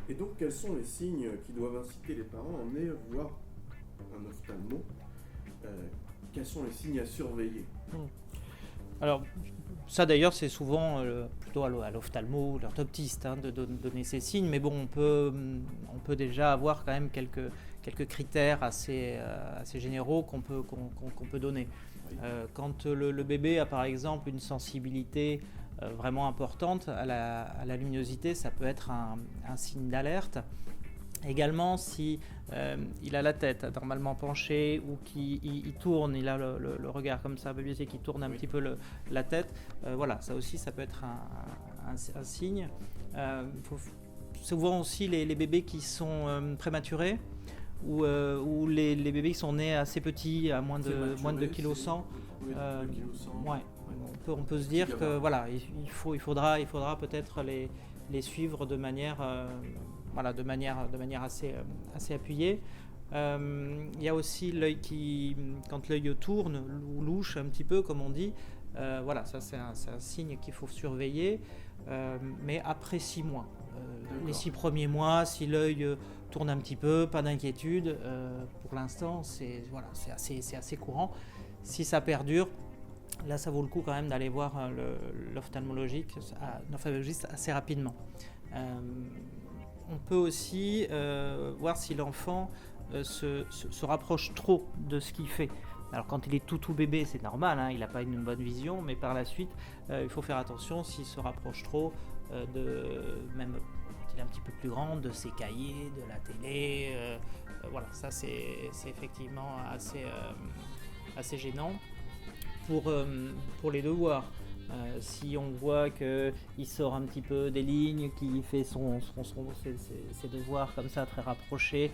Et donc, quels sont les signes qui doivent inciter les parents à emmener voir un ophtalmo? Euh, Quels sont les signes à surveiller? Alors, ça d'ailleurs, c'est souvent plutôt à l'ophtalmo, l'orthoptiste, de donner ces signes, mais bon, on peut déjà avoir quand même quelques critères assez généraux qu'on peut donner. Oui. Quand le bébé a par exemple une sensibilité vraiment importante à la luminosité, ça peut être un signe d'alerte. Également, si il a la tête normalement penchée ou qu'il tourne, il a le regard comme ça, biaisé, qui tourne un petit peu la tête, voilà, ça aussi, ça peut être un signe. Souvent aussi les bébés qui sont prématurés ou les bébés qui sont nés assez petits, à moins de 2 kg 100. Oui, 2 kg 100. Ouais. On peut se dire que voilà, il faudra peut-être les suivre de manière assez appuyée. Il y a aussi l'œil quand l'œil tourne ou louche un petit peu, comme on dit, voilà, ça c'est un signe qu'il faut surveiller, mais après 6 mois. Les 6 premiers mois, si l'œil tourne un petit peu, pas d'inquiétude, pour l'instant c'est assez courant. Si ça perdure, là ça vaut le coup quand même d'aller voir l'ophtalmologiste assez rapidement. On peut aussi voir si l'enfant se rapproche trop de ce qu'il fait. Alors quand il est tout bébé, c'est normal, il n'a pas une bonne vision, mais par la suite, il faut faire attention s'il se rapproche trop même quand il est un petit peu plus grand, de ses cahiers, de la télé. Voilà, ça c'est effectivement assez gênant. Pour les devoirs, si on voit qu'il sort un petit peu des lignes, qu'il fait ses devoirs comme ça très rapprochés,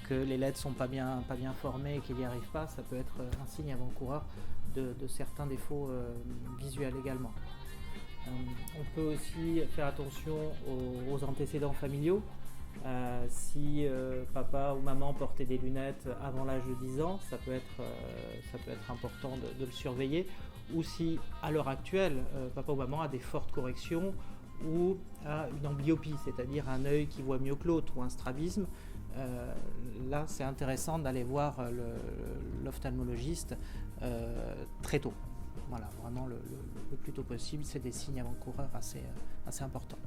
que les lettres sont pas bien formées et qu'il n'y arrive pas, ça peut être un signe avant-coureur de certains défauts visuels également. On peut aussi faire attention aux antécédents familiaux. Si papa ou maman portait des lunettes avant l'âge de 10 ans, ça peut être important de le surveiller. Ou si à l'heure actuelle, papa ou maman a des fortes corrections ou a une amblyopie, c'est-à-dire un œil qui voit mieux que l'autre, ou un strabisme, là c'est intéressant d'aller voir l'ophtalmologiste très tôt. Voilà, vraiment le plus tôt possible, c'est des signes avant-coureurs assez importants.